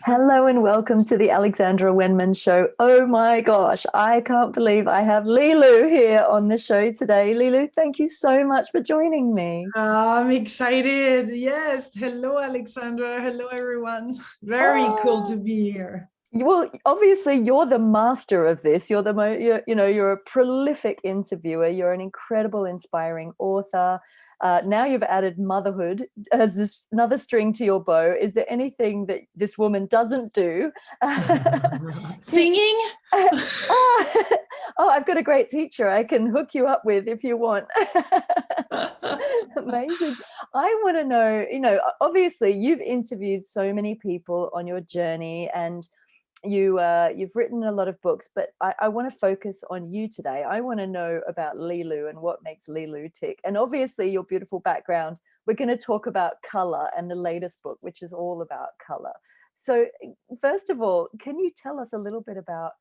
Hello and welcome to the Alexandra Wenman show. Oh my gosh, I can't believe I have Lilou here on the show today. Lilou, thank you so much for joining me. I'm excited. Yes. Hello, Alexandra. Hello, everyone. Very cool Oh, to be here. well, obviously you're the master of this. You're you're a prolific interviewer. You're an incredible, inspiring author. Now you've added motherhood as another string to your bow. Is there anything that this woman doesn't do? Singing? oh, I've got a great teacher I can hook you up with if you want. Amazing. I want to know, obviously you've interviewed so many people on your journey, and you've written a lot of books, but I want to focus on you today. I want to know about Lilou and what makes Lilou tick. And obviously your beautiful background. We're going to talk about color and the latest book, which is all about color. So first of all, can you tell us a little bit about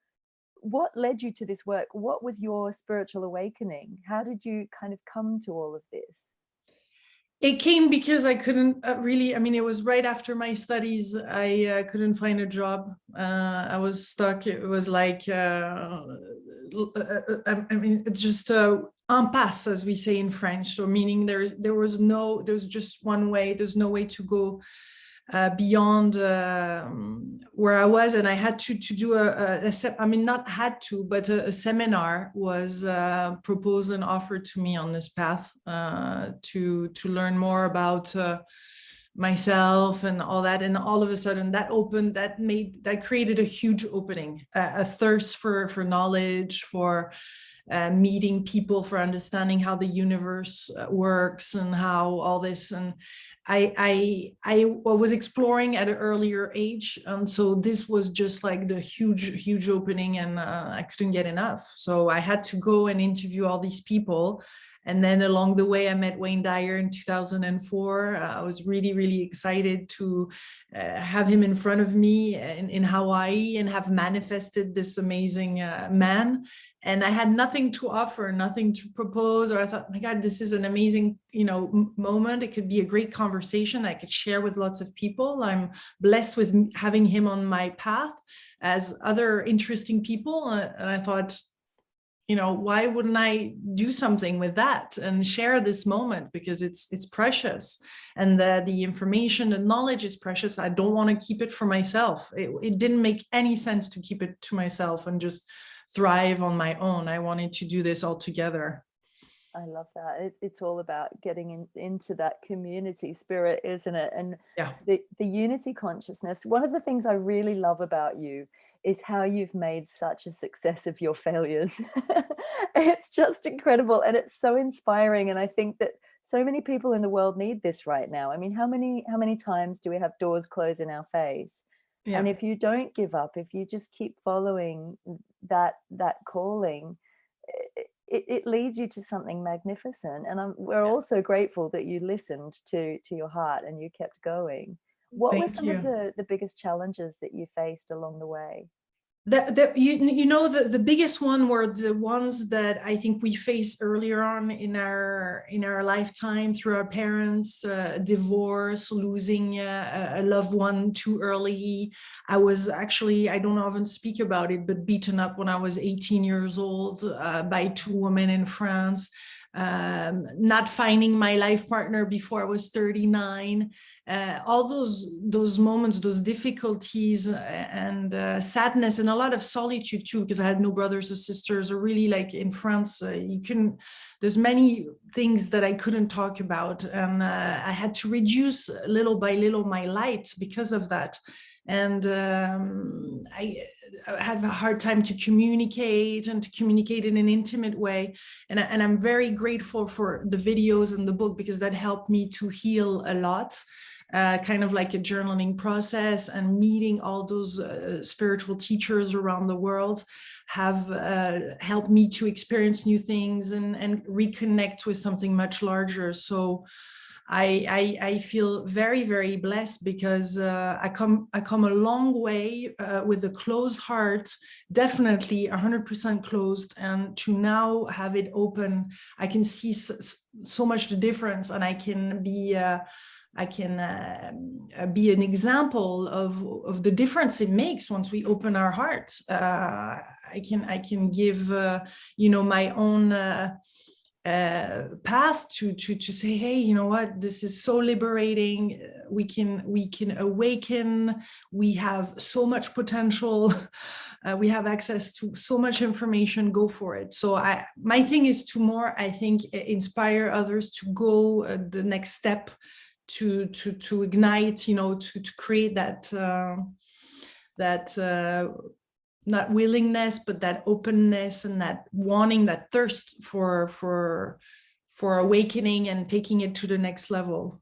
what led you to this work? What was your spiritual awakening? How did you kind of come to all of this? It came because I couldn't really, I mean, it was right after my studies. I couldn't find a job. I was stuck. It was like, I mean, it's just impasse, as we say in French. So meaning there's just one way. There's no way to go beyond where I was, and I had to do I mean, not had to, but a seminar was proposed and offered to me on this path to learn more about myself and all that. And all of a sudden that created a huge opening, a thirst for knowledge, for meeting people, for understanding how the universe works and how all this. And I was exploring at an earlier age, and so this was just like the huge opening, and I couldn't get enough. So I had to go and interview all these people, and then along the way I met Wayne Dyer in 2004. I was really excited to have him in front of me in Hawaii and have manifested this amazing man. And I had nothing to offer, nothing to propose, or I thought, my God, this is an amazing, moment. It could be a great conversation I could share with lots of people. I'm blessed with having him on my path as other interesting people. And I thought, why wouldn't I do something with that and share this moment, because it's precious, and the information, the knowledge is precious. I don't want to keep it for myself. It didn't make any sense to keep it to myself and just thrive on my own. I wanted to do this all together. I love that. It's all about getting into that community spirit, isn't it? And Yeah. the unity consciousness. One of the things I really love about you is how you've made such a success of your failures. It's just incredible, and it's so inspiring. And I think that so many people in the world need this right now. I mean, how many times do we have doors close in our face? And Yeah. if you don't give up, if you just keep following that calling, it leads you to something magnificent. And we're also grateful that you listened to your heart and you kept going. What were Thank some of you. the biggest challenges that you faced along the way? The biggest one were the ones that I think we face earlier on in our lifetime, through our parents, divorce, losing a loved one too early. I was actually, I don't often speak about it, but beaten up when I was 18 years old by two women in France. Not finding my life partner before I was 39, all those moments, those difficulties, and sadness, and a lot of solitude too, because I had no brothers or sisters, or really, like in France, there's many things that I couldn't talk about, and I had to reduce little by little my light because of that. And I have a hard time to communicate in an intimate way. And I'm very grateful for the videos and the book, because that helped me to heal a lot. Kind of like a journaling process, and meeting all those spiritual teachers around the world have helped me to experience new things and reconnect with something much larger. So I feel very blessed, because I come a long way with a closed heart, definitely 100% closed, and to now have it open, I can see so much the difference, and I can be I can be an example of the difference it makes once we open our hearts. I can give my own path to say, hey, you know what, this is so liberating. We can awaken. We have so much potential. We have access to so much information. Go for it. So my thing is to more, I think, inspire others to go the next step, to ignite, to create that not willingness, but that openness and that wanting, that thirst for awakening and taking it to the next level.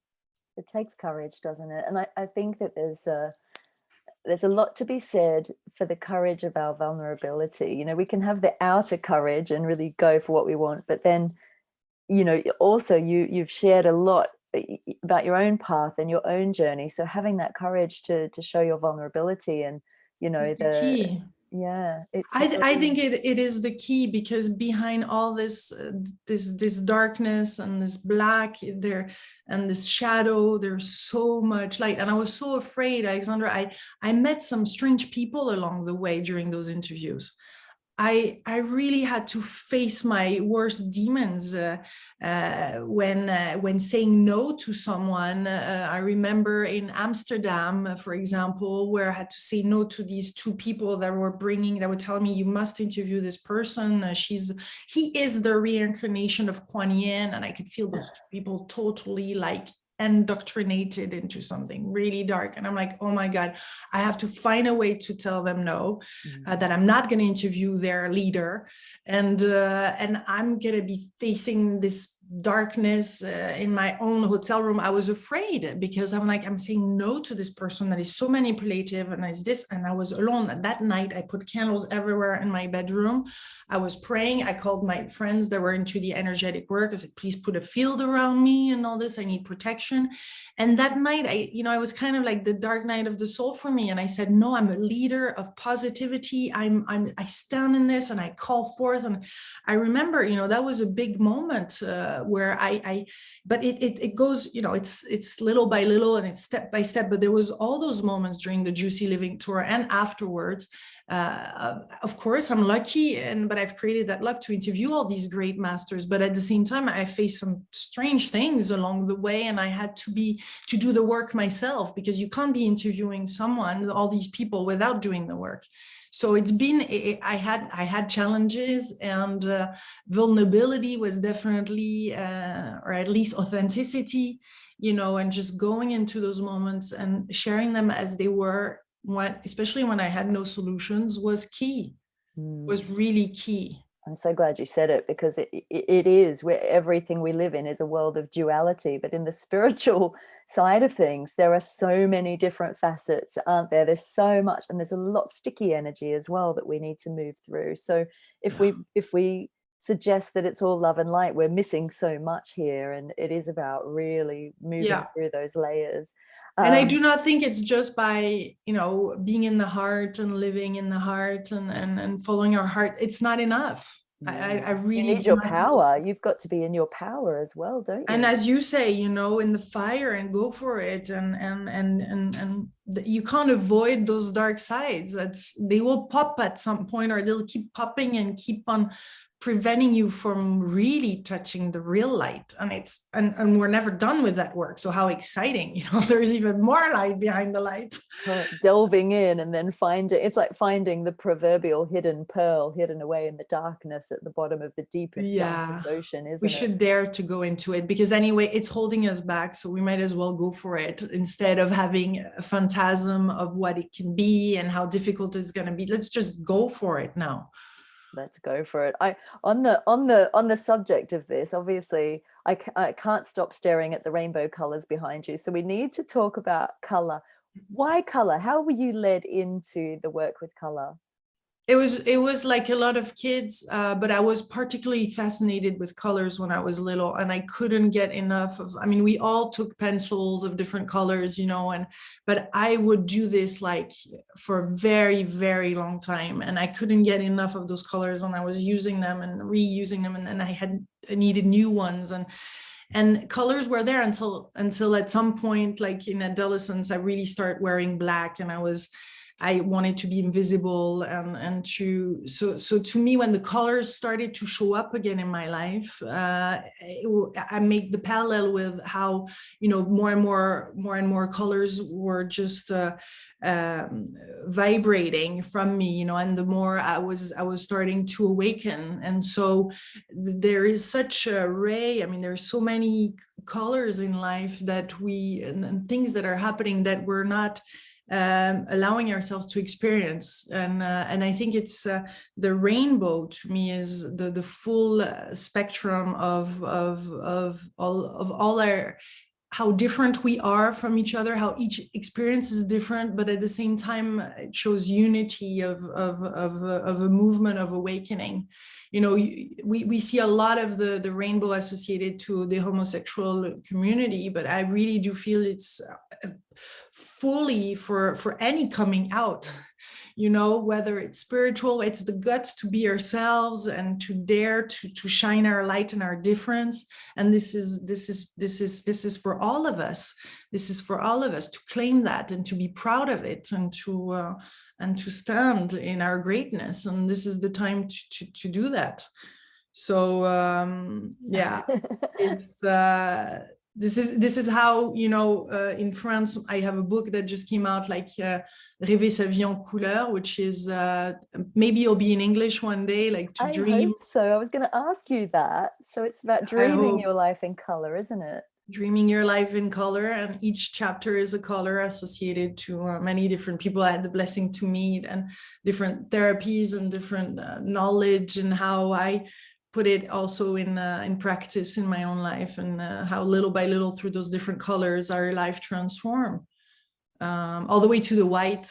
It takes courage, doesn't it? And I think that there's a lot to be said for the courage of our vulnerability. We can have the outer courage and really go for what we want, but then, also you've shared a lot about your own path and your own journey. So having that courage to show your vulnerability and, the key. Yeah, I think it is the key, because behind all this darkness and this black there and this shadow, there's so much light. And I was so afraid, Alexandra. I met some strange people along the way during those interviews. I really had to face my worst demons when saying no to someone. I remember in Amsterdam, for example, where I had to say no to these two people that were telling me, you must interview this person. He is the reincarnation of Kuan Yin. And I could feel those two people totally like indoctrinated into something really dark. And I'm like, oh my God, I have to find a way to tell them no, that I'm not going to interview their leader. And I'm going to be facing this darkness in my own hotel room. I was afraid, because I'm saying no to this person that is so manipulative and is this. And I was alone that night. I put candles everywhere in my bedroom. I was praying. I called my friends that were into the energetic work. I said, please put a field around me and all this. I need protection. And that night, I was kind of like the dark night of the soul for me. And I said, no, I'm a leader of positivity. I stand in this and I call forth. And I remember, that was a big moment where but it goes, it's little by little and it's step by step. But there was all those moments during the Juicy Living Tour and afterwards. Of course, I'm lucky, but I've created that luck to interview all these great masters. But at the same time, I faced some strange things along the way, and I had to do the work myself, because you can't be interviewing all these people, without doing the work. So I had challenges, and vulnerability was definitely, or at least authenticity, and just going into those moments and sharing them as they were, especially when I had no solutions, was key, was really key. I'm so glad you said it, because it is, where everything we live in is a world of duality. But in the spiritual side of things, there are so many different facets, aren't there? There's so much, and there's a lot of sticky energy as well that we need to move through. So if we suggest that it's all love and light, we're missing so much here, and it is about really moving through those layers. And I do not think it's just by, being in the heart and living in the heart and following our heart. It's not enough. I really you need your power. You've got to be in your power as well, don't you? And as you say, in the fire, and go for it. And you can't avoid those dark sides. They will pop at some point, or they'll keep popping and keep on preventing you from really touching the real light. And we're never done with that work. So how exciting, there's even more light behind the light. Delving in and then it's like finding the proverbial hidden pearl hidden away in the darkness at the bottom of the deepest, darkest ocean, isn't it? We should dare to go into it, because anyway, it's holding us back. So we might as well go for it, instead of having a phantasm of what it can be and how difficult it's going to be. Let's just go for it now. Let's go for it. On the subject of this, obviously, I can't stop staring at the rainbow colors behind you. So we need to talk about color. Why color? How were you led into the work with color? It was like a lot of kids, but I was particularly fascinated with colors when I was little, and I couldn't get enough of. We all took pencils of different colors, but I would do this like for a very, very long time, and I couldn't get enough of those colors, and I was using them and reusing them, and I needed new ones, And colors were there until at some point, like in adolescence, I really started wearing black, and I wanted to be invisible, and so to me, when the colors started to show up again in my life, I make the parallel with how, you know, more and more colors were just vibrating from me, you know, and the more I was starting to awaken. And so there is such a array. I mean, there's so many colors in life that and things that are happening that we're not allowing ourselves to experience. And I think it's the rainbow to me is the full spectrum of all our, how different we are from each other, how each experience is different, but at the same time, it shows unity of a movement of awakening. You know, we see a lot of the rainbow associated to the homosexual community, but I really do feel it's fully for any coming out, you know, whether it's spiritual, it's the guts to be ourselves and to dare to shine our light and our difference. And this is for all of us. This is for all of us to claim that and to be proud of it, and to stand in our greatness. And this is the time to do that. So yeah, it's this is how, you know, in France, I have a book that just came out, like Rêver sa vie en couleurs, which is maybe it'll be in English one day, like to dream. I hope so. I was going to ask you that. So it's about dreaming your life in color, isn't it? Dreaming your life in color, and each chapter is a color associated to many different people I had the blessing to meet, and different therapies and different knowledge, and how I put it also in practice in my own life, and how little by little through those different colors our life transform, all the way to the white.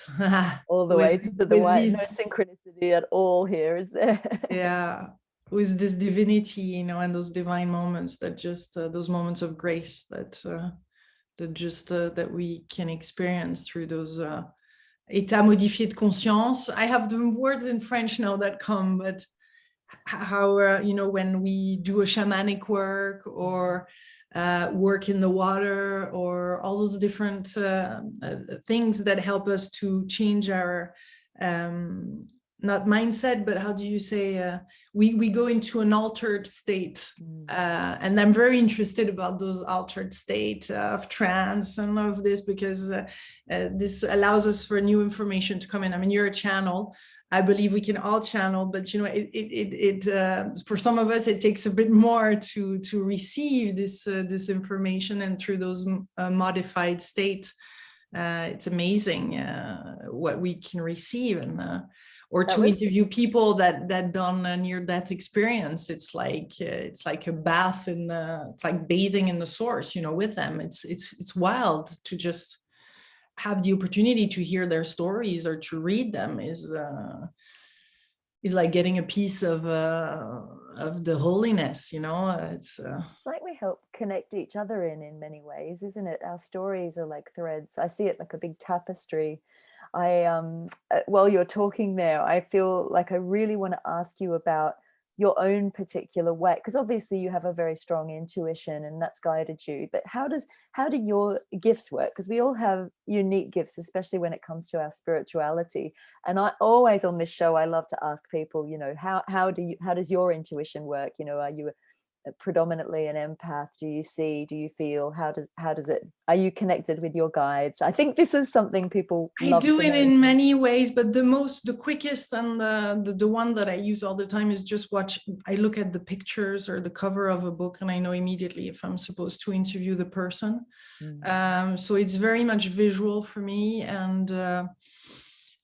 All the way to the white. No synchronicity at all here, is there? Yeah, with this divinity, you know, and those divine moments that just those moments of grace that that we can experience through those états modifiés de conscience. I have the words in French now that come, but how you know, when we do a shamanic work, or work in the water, or all those different things that help us to change our not mindset, but how do you say, we go into an altered state, and I'm very interested about those altered state of trance and of this, because this allows us for new information to come in. I mean, you're a channel. I believe we can all channel, but you know, it for some of us, it takes a bit more to receive this information, and through those modified state, it's amazing what we can receive, and or to interview people that done a near-death experience. It's like a bath it's like bathing in the source, you know, with them. It's wild to just have the opportunity to hear their stories or to read them is like getting a piece of the holiness, you know. It's like we help connect each other in many ways, isn't it? Our stories are like threads. I see it like a big tapestry. While you're talking there, I feel like I really want to ask you about your own particular way, because obviously you have a very strong intuition and that's guided you, but how do your gifts work? Because we all have unique gifts, especially when it comes to our spirituality. And I always, on this show, I love to ask people, you know, how does your intuition work? You know, are you predominantly an empath? Do you see, do you feel, how does it, are you connected with your guides? I think this is something people love. I do it in many ways, but the quickest and the one that I use all the time is just I look at the pictures or the cover of a book, and I know immediately if I'm supposed to interview the person. So it's very much visual for me, and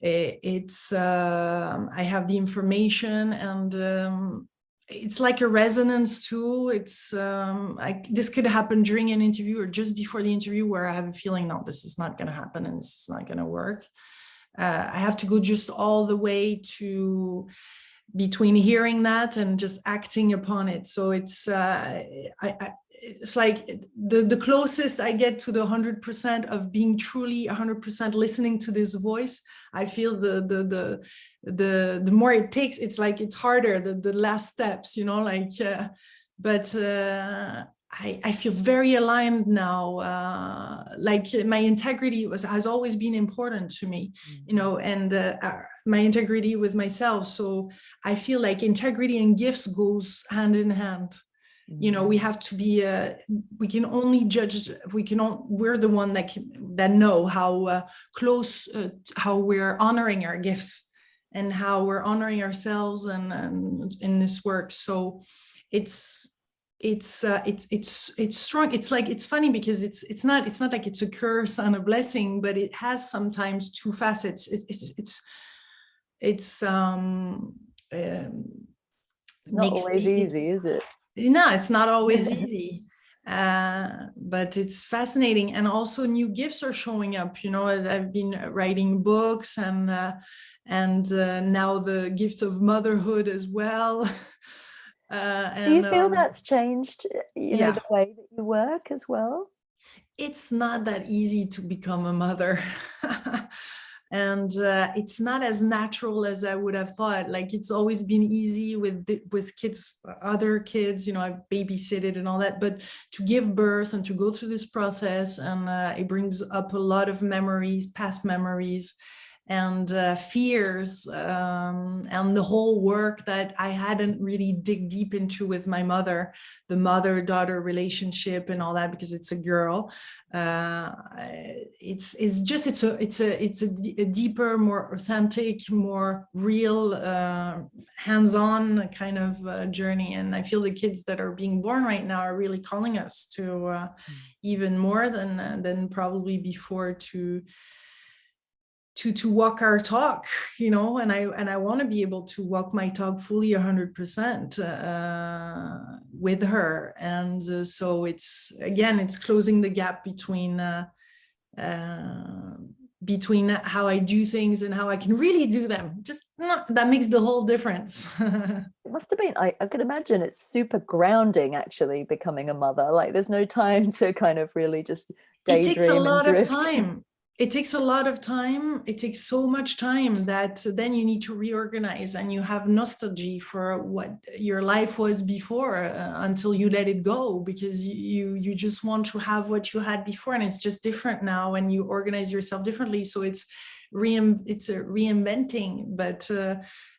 it's I have the information, and it's like a resonance too. It's this could happen during an interview or just before the interview, where I have a feeling, no, this is not going to happen and this is not going to work. I have to go just all the way to between hearing that and just acting upon it. So it's it's like the closest I get to the 100% of being truly 100% listening to this voice. I feel the more it takes, it's like it's harder, the last steps, you know, like but I feel very aligned now. Like my integrity has always been important to me, you know, and my integrity with myself. So I feel like integrity and gifts goes hand in hand. You know, we have to be, we can only judge, we're the one that know how close, how we're honoring our gifts and how we're honoring ourselves and in this work. So it's strong. It's like, it's funny because it's not like it's a curse and a blessing, but it has sometimes two facets. It's not always easy, is it? No, it's not always easy. But it's fascinating, and also new gifts are showing up. You know, I've been writing books, and now the gift of motherhood as well. Do you feel that's changed, you know, the way that you work as well? It's not that easy to become a mother. And it's not as natural as I would have thought. Like, it's always been easy with kids, other kids, you know, I've babysitted and all that, but to give birth and to go through this process, and it brings up a lot of memories, past memories, and fears, and the whole work that I hadn't really dig deep into with my mother, the mother-daughter relationship and all that, because it's a girl. It's a deeper, more authentic, more real, hands-on kind of journey. And I feel the kids that are being born right now are really calling us to even more than probably before to walk our talk, you know, and I want to be able to walk my talk fully 100% with her. And so it's closing the gap between how I do things and how I can really do them. That makes the whole difference. It must have been, I could imagine it's super grounding, actually, becoming a mother. Like, there's no time to kind of really just daydream. It takes a lot of time. It takes a lot of time. It takes so much time that then you need to reorganize, and you have nostalgia for what your life was before, until you let it go, because you just want to have what you had before, and it's just different now, and you organize yourself differently. So it's a reinventing, but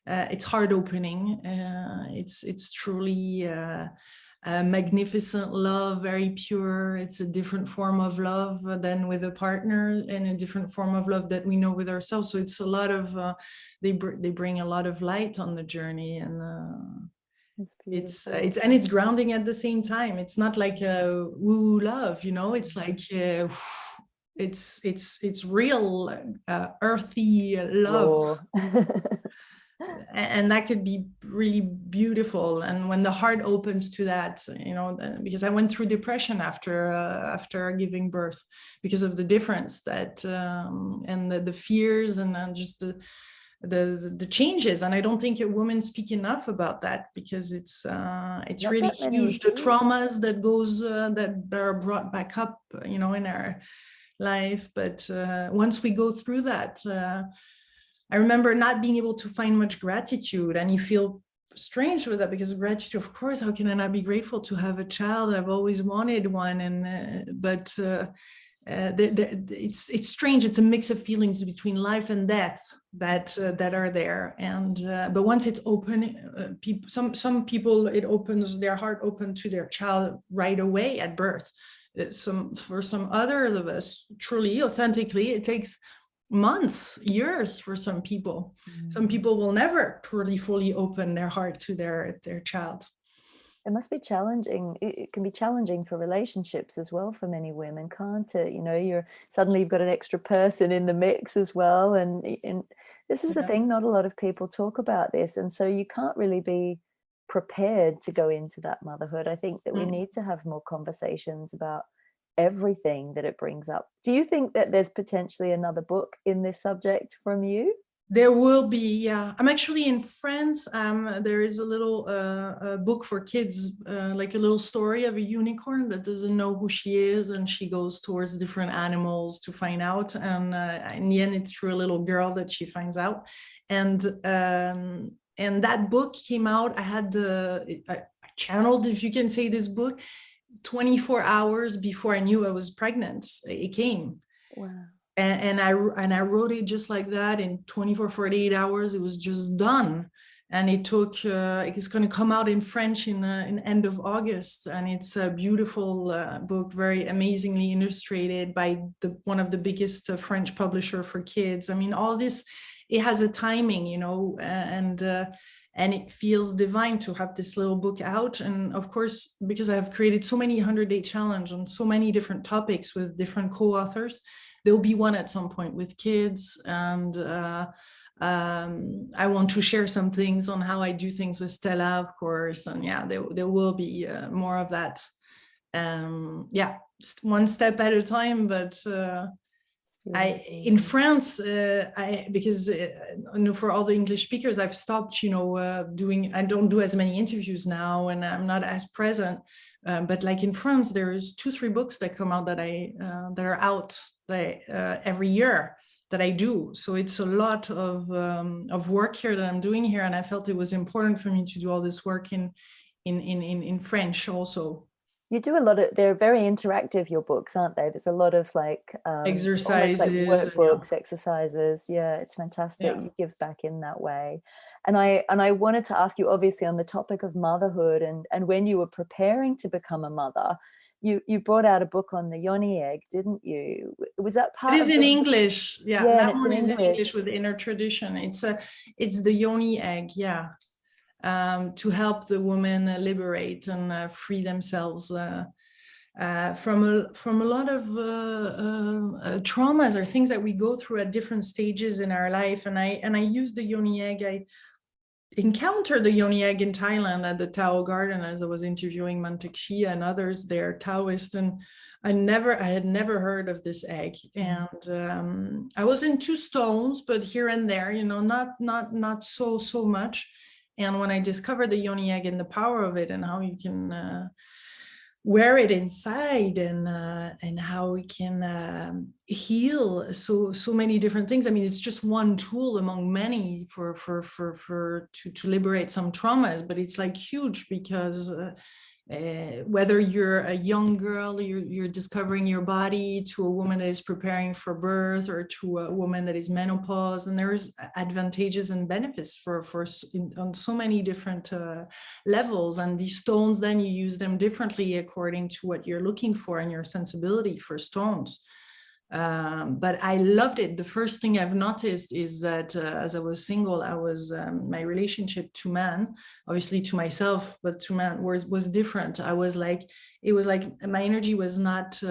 it's heart opening. It's truly magnificent love, very pure. It's a different form of love than with a partner, and a different form of love that we know with ourselves. So it's a lot of they bring a lot of light on the journey, and it's grounding at the same time. It's not like a woo love, you know. It's like it's real, earthy love. And that could be really beautiful. And when the heart opens to that, you know, because I went through depression after giving birth, because of the difference that and the fears, and just the changes. And I don't think a woman speak enough about that, because it's really huge, the traumas that are brought back up, you know, in our life. But once we go through that, I remember not being able to find much gratitude, and you feel strange with that, because gratitude, of course, how can I not be grateful to have a child? I've always wanted one, and but it's strange. It's a mix of feelings between life and death that are there, and but once it's open, some people, it opens their heart open to their child right away at birth. For some other of us, truly authentically, it takes months, years for some people. Some people will never truly fully open their heart to their child. It must be challenging. It can be challenging for relationships as well for many women, can't it? You know, you've got an extra person in the mix as well, and this is the thing, not a lot of people talk about this, and so you can't really be prepared to go into that motherhood. I think that we need to have more conversations about everything that it brings up. Do you think that there's potentially another book in this subject from you? There will be, yeah. I'm actually in France. There is a little book for kids, like a little story of a unicorn that doesn't know who she is, and she goes towards different animals to find out. And in the end, it's through a little girl that she finds out. And that book came out. I channeled, if you can say, this book. 24 hours before I knew I was pregnant. It came. Wow. And I wrote it just like that in 24, 48 hours. It was just done. And it took, it's going to come out in French in end of August. And it's a beautiful book, very amazingly illustrated by one of the biggest French publisher for kids. I mean, all this, it has a timing, you know, and it feels divine to have this little book out. And of course, because I have created so many 100-day challenge on so many different topics with different co-authors, there'll be one at some point with kids. And I want to share some things on how I do things with Stella, of course. And yeah, there will be more of that. Yeah, one step at a time, but in France, because for all the English speakers, I've stopped, I don't do as many interviews now, and I'm not as present. But like in France, there's 2-3 books that come out that are out every year that I do. So it's a lot of work here that I'm doing here, and I felt it was important for me to do all this work in French also. You do a lot of, they're very interactive, your books, aren't they? There's a lot of like exercises, like workbooks, exercises. Yeah, it's fantastic. Yeah. You give back in that way. And I wanted to ask you, obviously, on the topic of motherhood, and when you were preparing to become a mother, you brought out a book on the Yoni Egg, didn't you? Was that part It is of in English. Yeah, that one is in English with Inner Tradition. It's the Yoni Egg, yeah. To help the women liberate and free themselves from a lot of traumas or things that we go through at different stages in our life. And I use the Yoni Egg. I encountered the Yoni Egg in Thailand at the Tao Garden as I was interviewing Mantak Shia and others there, Taoist, and I had never heard of this egg. And I was into stones, but here and there, not so much. And when I discovered the Yoni Egg and the power of it and how you can wear it inside and how it can heal so many different things. I mean, it's just one tool among many to liberate some traumas, but it's like huge because whether you're a young girl, you're discovering your body, to a woman that is preparing for birth, or to a woman that is menopause, and there's advantages and benefits on so many different levels. And these stones, then you use them differently according to what you're looking for and your sensibility for stones. But I loved it. The first thing I've noticed is that as I was single, I was my relationship to man, obviously to myself, but to man was different. It was like my energy was not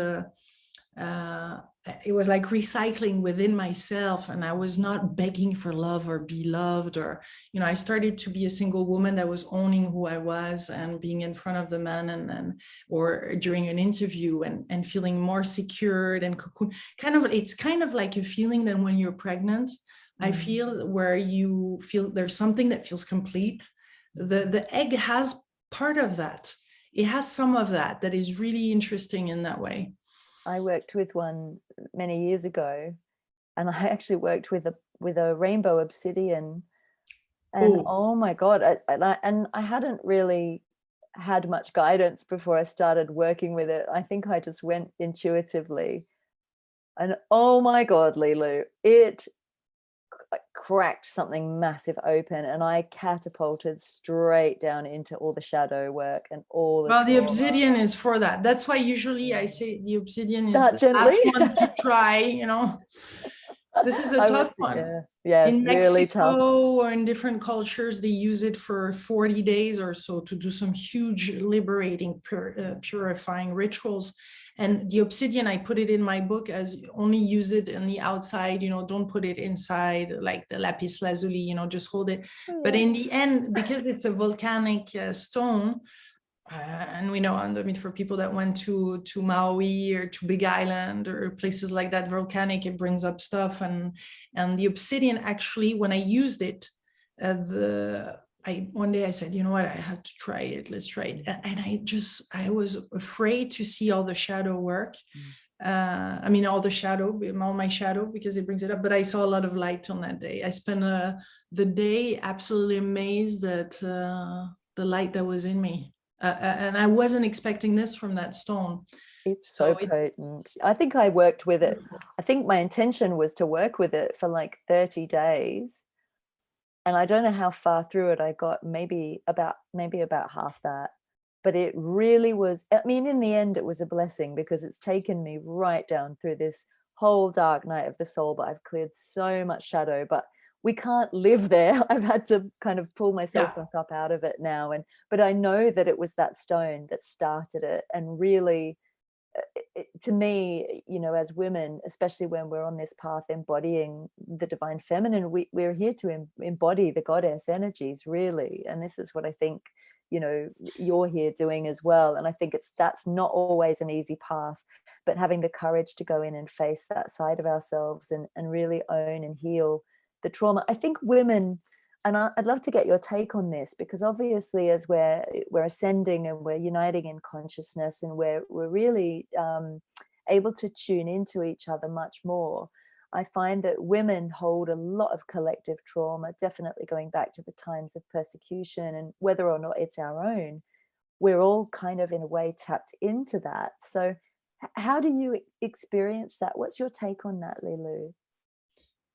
it was like recycling within myself, and I was not begging for love or be loved, or I started to be a single woman that was owning who I was and being in front of the man or during an interview and feeling more secured and cocoon. It's kind of like a feeling that when you're pregnant, I feel, where you feel there's something that feels complete. The egg has part of that. It has some of that is really interesting in that way. I worked with one many years ago, and I actually worked with a rainbow obsidian, and oh my God, I hadn't really had much guidance before I started working with it. I think I just went intuitively, and oh my God, Lilou, it cracked something massive open, and I catapulted straight down into all the shadow work and all the the obsidian is for that. That's why usually I say the obsidian is the last one to try. This is a tough one. Yeah, in Mexico, really tough. Or in different cultures, they use it for 40 days or so to do some huge liberating purifying rituals. And the obsidian, I put it in my book as only use it on the outside, don't put it inside like the lapis lazuli, just hold it. But in the end, because it's a volcanic stone, and we know, for people that went to Maui or to Big Island or places like that, volcanic, it brings up stuff. And the obsidian, actually, when I used it, one day I said, you know what, I have to try it. Let's try it. And I was afraid to see all the shadow work. All my shadow, because it brings it up. But I saw a lot of light on that day. I spent the day absolutely amazed at the light that was in me. And I wasn't expecting this from that stone. It's so potent. I think I worked with it. I think my intention was to work with it for like 30 days. And I don't know how far through it I got, maybe about half that. But it really was, I mean, in the end, it was a blessing, because it's taken me right down through this whole dark night of the soul, but I've cleared so much shadow. But we can't live there. I've had to kind of pull myself back up out of it now. But I know that it was that stone that started it. And really, to me, you know, as women, especially when we're on this path embodying the divine feminine, we're here to embody the goddess energies, really. And this is what I think, you know, you're here doing as well. And I think that's not always an easy path, but having the courage to go in and face that side of ourselves and really own and heal the trauma. I think women, and I'd love to get your take on this, because obviously as we're ascending and we're uniting in consciousness, and we're really able to tune into each other much more, I find that women hold a lot of collective trauma, definitely going back to the times of persecution, and whether or not it's our own, we're all kind of in a way tapped into that. So how do you experience that? What's your take on that, Lilou?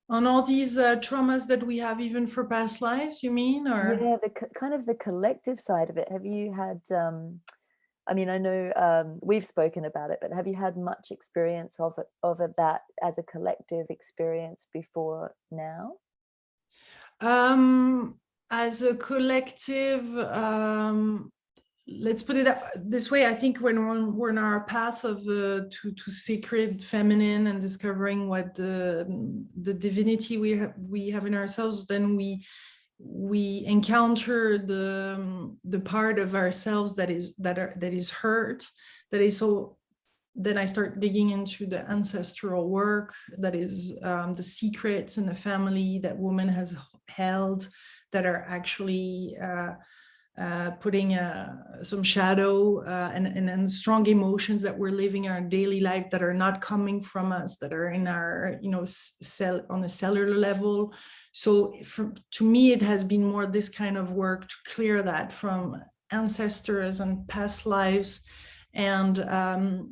On all these traumas that we have, even for past lives, you mean? Or yeah, the kind of the collective side of it. Have you had I mean, I know we've spoken about it, but have you had much experience of that as a collective experience before now? As a collective, let's put it this way. I think when we're on our path of to sacred feminine and discovering what the divinity we have in ourselves, then we encounter the part of ourselves that is hurt, that is so. Then I start digging into the ancestral work, that is the secrets in the family that woman has held, that are actually putting some shadow and strong emotions that we're living in our daily life, that are not coming from us, that are in our, you know, cell on a cellular level. So to me, it has been more this kind of work to clear that from ancestors and past lives. And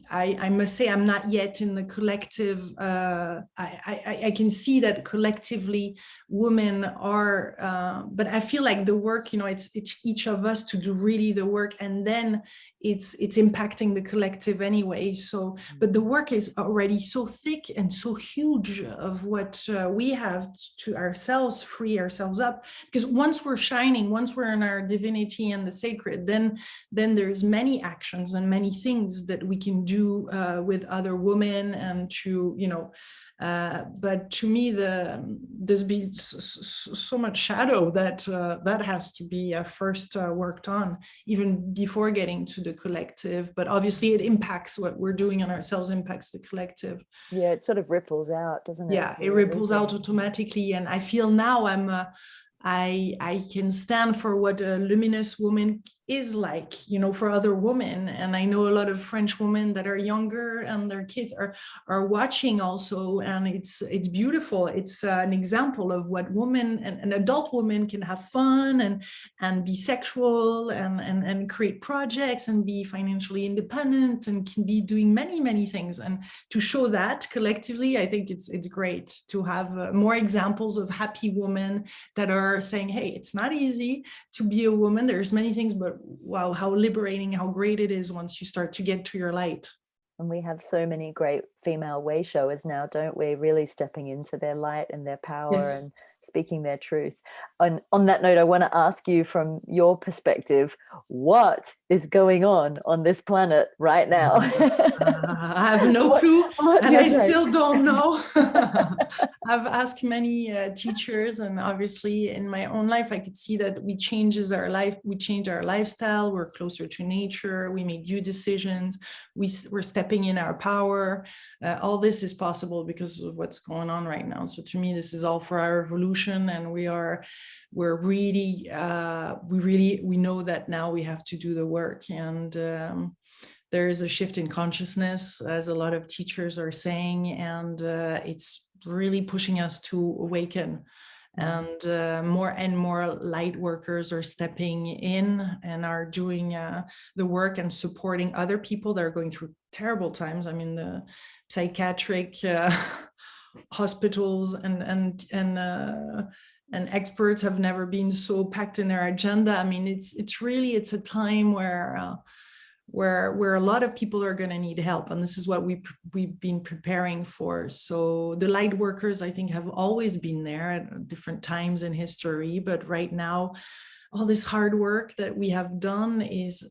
I must say, I'm not yet in the collective. I can see that collectively women are, but I feel like the work, you know, it's each of us to do really the work, and then it's impacting the collective anyway. So, but the work is already so thick and so huge of what we have to ourselves, free ourselves up. Because once we're shining, once we're in our divinity and the sacred, then there's many actions and many things that we can do with other women, and to, you know, but to me, there's been so much shadow that has to be first worked on, even before getting to the collective. But obviously it impacts what we're doing on ourselves, impacts the collective. Yeah, it sort of ripples out, doesn't it? Yeah, it ripples out automatically. And I feel now I can stand for what a luminous woman is like, you know, for other women. And I know a lot of French women that are younger, and their kids are watching also, and it's beautiful. It's an example of what women and adult women can have fun and be sexual and create projects and be financially independent, and can be doing many things. And to show that collectively, I think it's great to have more examples of happy women that are saying, hey, it's not easy to be a woman. There's many things, but wow, how liberating, how great it is once you start to get to your light. And we have so many great female way showers now, don't we? Really stepping into their light and their power, yes, and speaking their truth. And on that note, I want to ask you, from your perspective, what is going on this planet right now? I have no clue, and I still don't know. I've asked many teachers, and obviously in my own life, I could see that we change our lifestyle, we're closer to nature, we make new decisions, we're stepping in our power. All this is possible because of what's going on right now. So to me, this is all for our evolution, and we know that now we have to do the work. And there is a shift in consciousness, as a lot of teachers are saying, and it's really pushing us to awaken and more light workers are stepping in and are doing the work and supporting other people that are going through terrible times. I mean, the psychiatric hospitals and experts have never been so packed in their agenda. I mean, it's really a time where a lot of people are going to need help, and this is what we've been preparing for. So the light workers, I think, have always been there at different times in history, but right now, all this hard work that we have done is,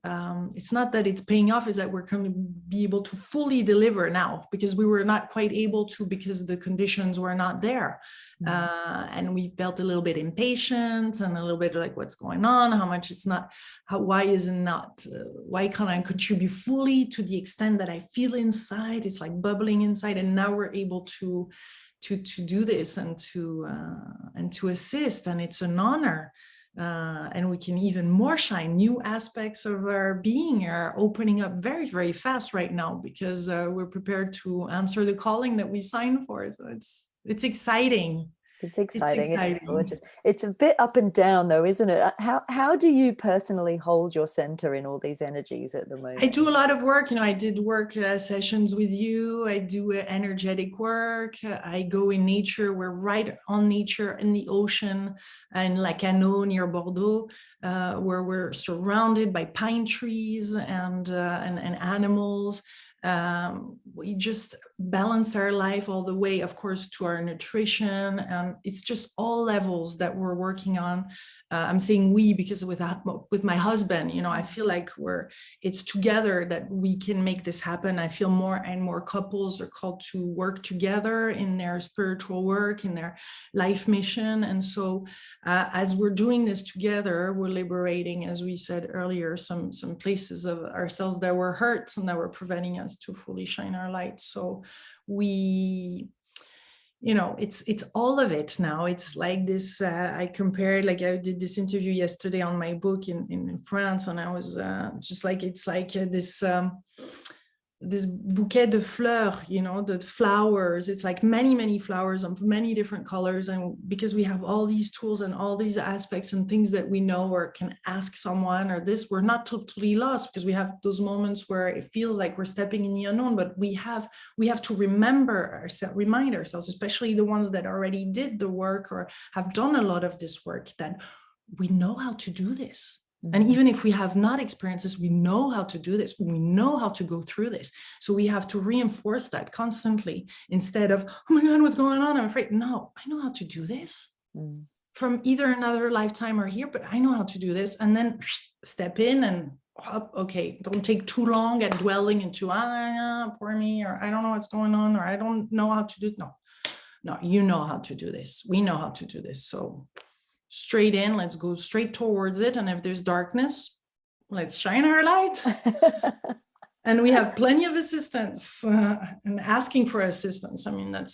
it's not that it's paying off, is that we're going to be able to fully deliver now, because we were not quite able to, because the conditions were not there. And we felt a little bit impatient and a little bit like, what's going on? How much it's not, why can't I contribute fully to the extent that I feel inside? It's like bubbling inside. And now we're able to do this and to assist. And it's an honor. And we can even more shine. New aspects of our being are opening up very, very fast right now, because we're prepared to answer the calling that we signed for. So it's exciting. It's exciting. It's gorgeous. It's a bit up and down though, isn't it? How do you personally hold your center in all these energies at the moment? I do a lot of work. I did work sessions with you. I do energetic work. I go in nature. We're right on nature in the ocean in Lacanau near Bordeaux, where we're surrounded by pine trees and animals. We just balanced our life all the way, of course, to our nutrition. It's just all levels that we're working on. I'm saying we because with my husband, I feel like it's together that we can make this happen. I feel more and more couples are called to work together in their spiritual work, in their life mission. And so as we're doing this together, we're liberating, as we said earlier, some places of ourselves that were hurt and that were preventing us to fully shine our light. So it's all of it now. It's like this, I compared, like I did this interview yesterday on my book in France, and I was just like, it's like this bouquet de fleurs, the flowers. It's like many, many flowers of many different colors. And because we have all these tools and all these aspects and things that we know or can ask someone or this, we're not totally lost, because we have those moments where it feels like we're stepping in the unknown, but we have to remind ourselves, especially the ones that already did the work or have done a lot of this work, that we know how to do this. And even if we have not experienced this, we know how to do this. We know how to go through this. So we have to reinforce that constantly, instead of, oh my God, what's going on? I'm afraid. No, I know how to do this from either another lifetime or here, but I know how to do this. And then step in and, okay, don't take too long at dwelling into, poor me, or I don't know what's going on, or I don't know how to do it. No, you know how to do this. We know how to do this. So straight in, let's go straight towards it. And if there's darkness, let's shine our light. And we have plenty of assistance and asking for assistance. I mean,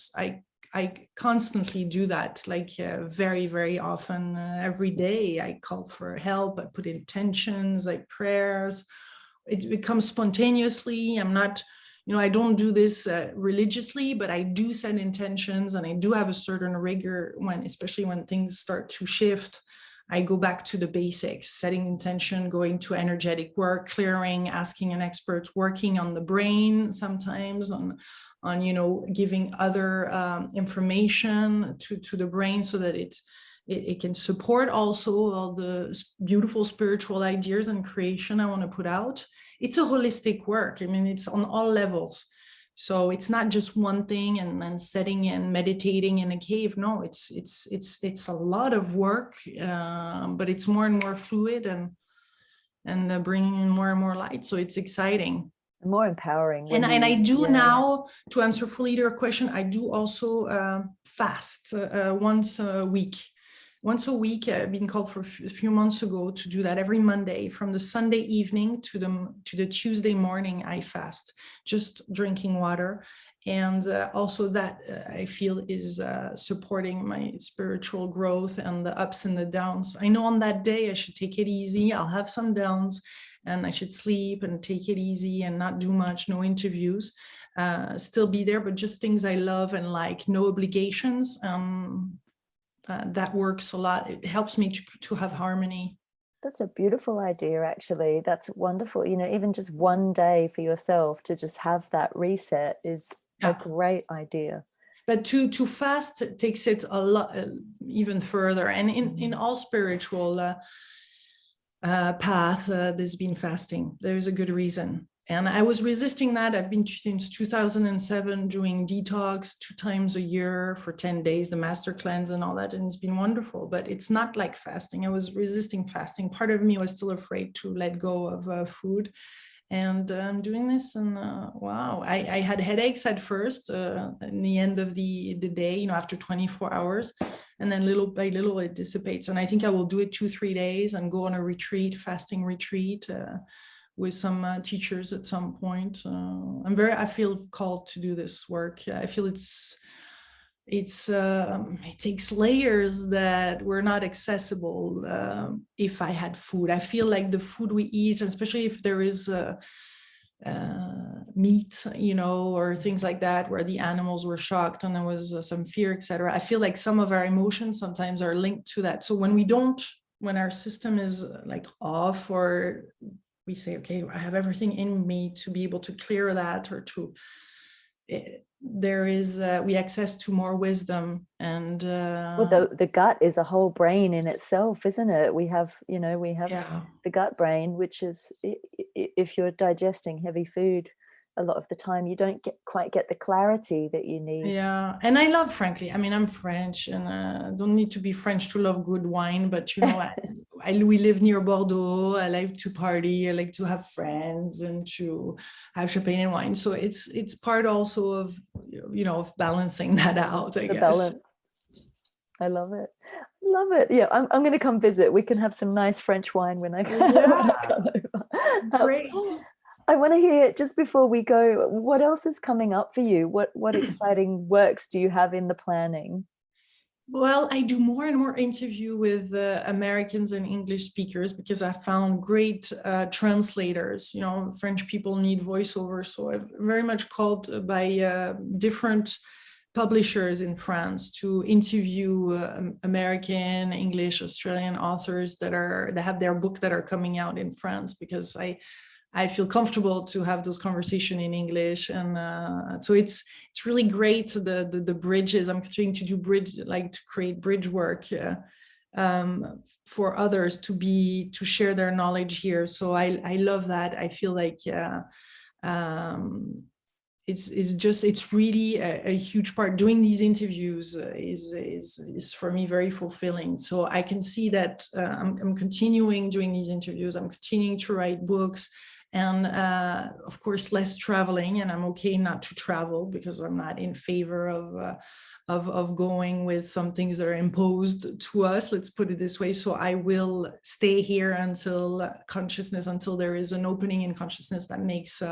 I constantly do that, like very, very often. Every day I call for help. I put intentions, like prayers. It comes spontaneously. I'm not, I don't do this religiously, but I do set intentions, and I do have a certain rigor especially when things start to shift. I go back to the basics, setting intention, going to energetic work, clearing, asking an expert, working on the brain sometimes on giving other information to the brain, so that it can support also all the beautiful spiritual ideas and creation I want to put out. It's a holistic work. I mean, it's on all levels. So it's not just one thing and then sitting and meditating in a cave. No, it's a lot of work, but it's more and more fluid and bringing in more and more light. So it's exciting. More empowering. And I do now, to answer fully your question, I do also fast once a week. Once a week, I've been called for a few months ago to do that every Monday. From the Sunday evening to the Tuesday morning, I fast, just drinking water. And also that I feel is supporting my spiritual growth and the ups and the downs. I know on that day I should take it easy. I'll have some downs, and I should sleep and take it easy and not do much, no interviews, still be there, but just things I love and like, no obligations. that works a lot. It helps me to have harmony. That's a beautiful idea, actually. That's wonderful. Even just one day for yourself to just have that reset is a Yeah. great idea. But to fast takes it a lot even further. And in all spiritual path, there's been fasting. There's a good reason. And I was resisting that. I've been since 2007 doing detox 2 times a year for 10 days, the master cleanse and all that. And it's been wonderful, but it's not like fasting. I was resisting fasting. Part of me was still afraid to let go of food. And I'm doing this, and wow, I had headaches at first in the end of the day, after 24 hours. And then little by little it dissipates. And I think I will do it 2-3 days and go on a retreat, fasting retreat, with some teachers at some point. I feel called to do this work. I feel it takes layers that were not accessible if I had food. I feel like the food we eat, especially if there is meat, or things like that, where the animals were shocked and there was some fear, etc. I feel like some of our emotions sometimes are linked to that. So when our system is like off, or we say, okay, I have everything in me to be able to clear that, or to we access to more wisdom. And well, the gut is a whole brain in itself, isn't it? We have the gut brain, which is, if you're digesting heavy food a lot of the time, you don't quite get the clarity that you need. Yeah, and I love, frankly, I'm French, and don't need to be French to love good wine, but we live near Bordeaux. I like to party. I like to have friends and to have champagne and wine. So it's part also of of balancing that out, I guess. Balance. I love it. Love it. Yeah, I'm going to come visit. We can have some nice French wine when I come over. Great. I want to hear, just before we go, what else is coming up for you? What exciting works do you have in the planning? Well, I do more and more interview with Americans and English speakers, because I found great translators. French people need voiceover, so I'm very much called by different publishers in France to interview American, English, Australian authors that have their book that are coming out in France, because I feel comfortable to have those conversations in English. And so it's really great, the bridges. I'm continuing to do to create bridge work for others to share their knowledge here. So I love that. I feel like it's really a huge part. Doing these interviews is for me very fulfilling. So I can see that I'm continuing doing these interviews. I'm continuing to write books. And of course, less traveling, and I'm okay not to travel, because I'm not in favor of going with some things that are imposed to us. Let's put it this way. So I will stay here until there is an opening in consciousness that makes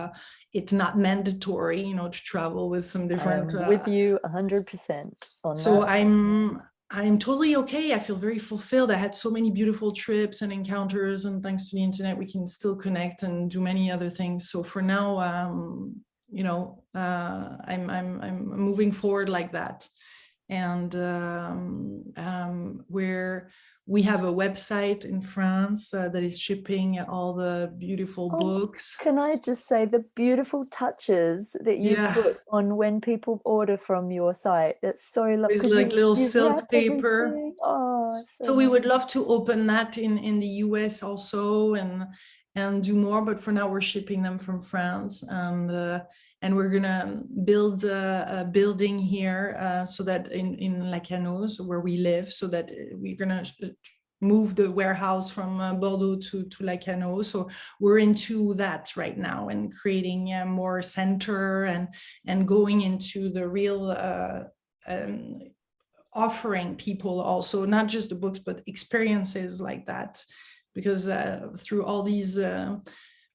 it not mandatory, to travel with some different. With you 100% on so that. I'm totally okay. I feel very fulfilled. I had so many beautiful trips and encounters, and thanks to the internet, we can still connect and do many other things. So for now, I'm moving forward like that. And we have a website in France that is shipping all the beautiful books. Can I just say, the beautiful touches that you put on when people order from your site? It's so lovely. There's like little silk paper. Everything. Oh, so we would love to open that in the US also, and do more. But for now, we're shipping them from France, and we're gonna build a building here, so that in Lacanos, where we live, so that we're gonna move the warehouse from Bordeaux to Lacanos. So we're into that right now, and creating a more center, and going into the real offering people also not just the books, but experiences like that. Because through all these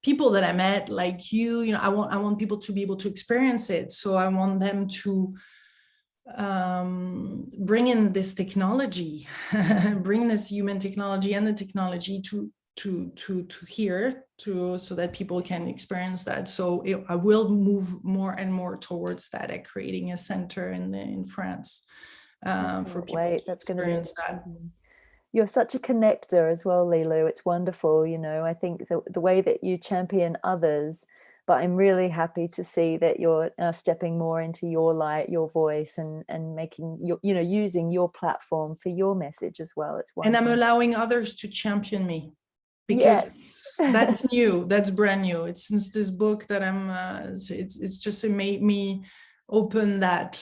people that I met, like you, I want people to be able to experience it. So I want them to bring in this technology, bring this human technology and the technology to here, so that people can experience that. So I will move more and more towards that, at creating a center in France. for people Wait, to that's going to be experience that. You're such a connector as well, Lilou. It's wonderful. I think the way that you champion others, but I'm really happy to see that you're stepping more into your light, your voice, and making using your platform for your message as well. It's And wonderful. I'm allowing others to champion me, because yes. that's new, that's brand new. It's since this book that I'm it's just, it made me open that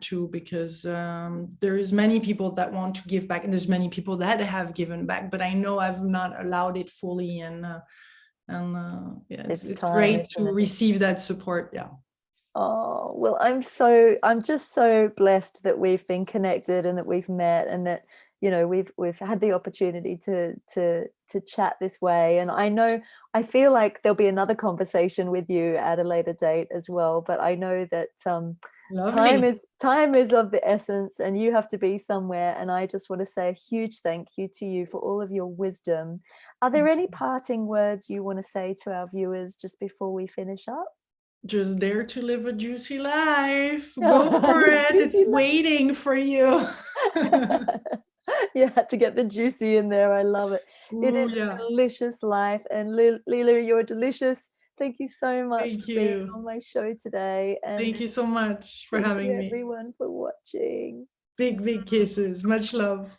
too, because there is many people that want to give back, and there's many people that have given back, but I know I've not allowed it fully, and it's great to receive that support. Oh, well, I'm just so blessed that we've been connected and that we've met, and that we've had the opportunity to chat this way. And I feel like there'll be another conversation with you at a later date as well, but I know that time is of the essence, and you have to be somewhere, and I just want to say a huge thank you to you for all of your wisdom. Are there any parting words you want to say to our viewers just before we finish up? Just dare to live a juicy life. Go for it. It's waiting for you. You had to get the juicy in there. I love it. It is a delicious life. And Lilou, you're delicious. Thank you so much for being on my show today. And thank you so much for having me. Everyone for watching. Big kisses. Much love.